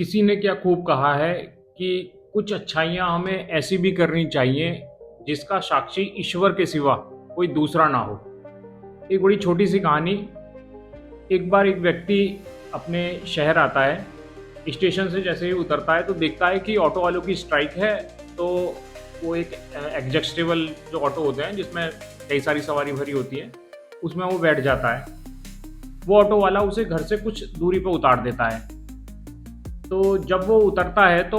किसी ने क्या खूब कहा है कि कुछ अच्छाइयाँ हमें ऐसी भी करनी चाहिए जिसका साक्षी ईश्वर के सिवा कोई दूसरा ना हो। एक बड़ी छोटी सी कहानी। एक बार एक व्यक्ति अपने शहर आता है। स्टेशन से जैसे ही उतरता है तो देखता है कि ऑटो वालों की स्ट्राइक है। तो वो एक एडजस्टेबल जो ऑटो होते हैं जिसमें कई सारी सवारी भरी होती है, उसमें वो बैठ जाता है। वो ऑटो वाला उसे घर से कुछ दूरी पर उतार देता है। तो जब वो उतरता है तो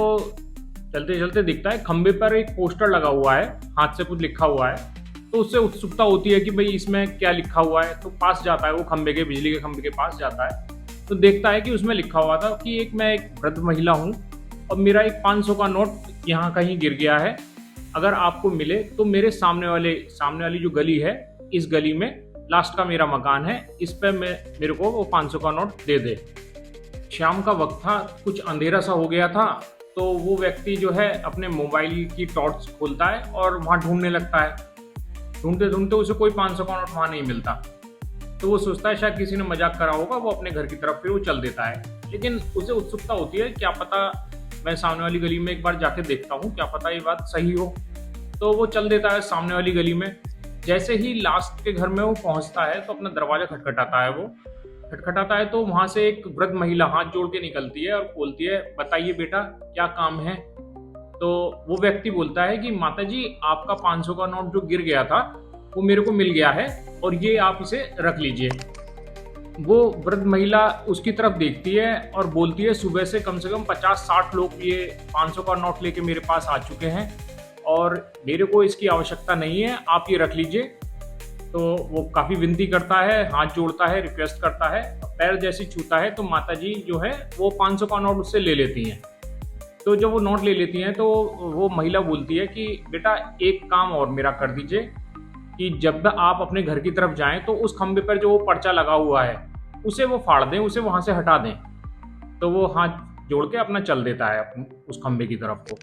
चलते चलते दिखता है खंबे पर एक पोस्टर लगा हुआ है, हाथ से कुछ लिखा हुआ है। तो उससे उत्सुकता होती है कि भाई इसमें क्या लिखा हुआ है। तो पास जाता है, वो खंबे के बिजली के खंबे के पास जाता है। तो देखता है कि उसमें लिखा हुआ था कि मैं एक वृद्ध महिला हूँ और मेरा एक 500 का नोट यहाँ कहीं गिर गया है। अगर आपको मिले तो मेरे सामने वाली जो गली है, इस गली में लास्ट का मेरा मकान है, इस पर मेरे को वो 500 का नोट दे दे। शाम का वक्त था, कुछ अंधेरा सा हो गया था। तो वो व्यक्ति जो है अपने मोबाइल की टॉर्च खोलता है और वहाँ ढूंढने लगता है। ढूंढते ढूंढते उसे कोई 500 का नोट वहाँ नहीं मिलता। तो वो सोचता है शायद किसी ने मजाक करा होगा, वो अपने घर की तरफ फिर वो चल देता है। लेकिन उसे उत्सुकता होती है, क्या पता मैं सामने वाली गली में एक बार जाके देखता हूँ, क्या पता ये बात सही हो। तो वो चल देता है सामने वाली गली में। जैसे ही लास्ट के घर में वो पहुंचता है तो अपना दरवाजा खटखटाता है। वो खटखटाता है तो वहां से एक वृद्ध महिला हाथ जोड़ के निकलती है और बोलती है, बताइए बेटा क्या काम है। तो वो व्यक्ति बोलता है कि माता जी, आपका 500 का नोट जो गिर गया था वो मेरे को मिल गया है और ये आप इसे रख लीजिए। वो वृद्ध महिला उसकी तरफ देखती है और बोलती है, सुबह से कम 50-60 लोग ये 500 का नोट लेके मेरे पास आ चुके हैं और मेरे को इसकी आवश्यकता नहीं है, आप ये रख लीजिए। तो वो काफ़ी विनती करता है, हाथ जोड़ता है, रिक्वेस्ट करता है, पैर जैसे छूता है तो माताजी जो है वो 500 का नोट उससे ले लेती हैं। तो जब वो नोट ले लेती हैं तो वो महिला बोलती है कि बेटा एक काम और मेरा कर दीजिए कि जब आप अपने घर की तरफ जाएं तो उस खंबे पर जो वो पर्चा लगा हुआ है उसे वो फाड़ दें, उसे वहाँ से हटा दें। तो वो हाथ जोड़ के अपना चल देता है उस खंबे की तरफ को।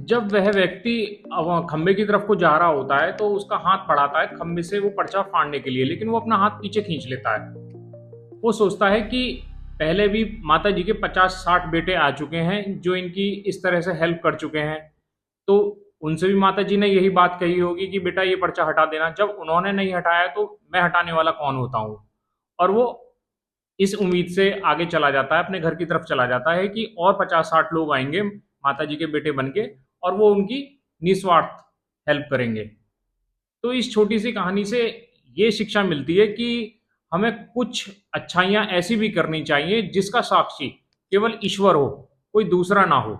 जब वह व्यक्ति खंबे की तरफ को जा रहा होता है तो उसका हाथ बढ़ाता है खंबे से वो पर्चा फाड़ने के लिए, लेकिन वो अपना हाथ पीछे खींच लेता है। वो सोचता है कि पहले भी माता जी के 50-60 बेटे आ चुके हैं जो इनकी इस तरह से हेल्प कर चुके हैं। तो उनसे भी माता जी ने यही बात कही होगी कि बेटा ये पर्चा हटा देना। जब उन्होंने नहीं हटाया तो मैं हटाने वाला कौन होता हूँ। और वो इस उम्मीद से आगे चला जाता है, अपने घर की तरफ चला जाता है कि और 50-60 लोग आएंगे माता जी के बेटे बन के और वो उनकी निस्वार्थ हेल्प करेंगे। तो इस छोटी सी कहानी से ये शिक्षा मिलती है कि हमें कुछ अच्छाइयाँ ऐसी भी करनी चाहिए जिसका साक्षी केवल ईश्वर हो, कोई दूसरा ना हो।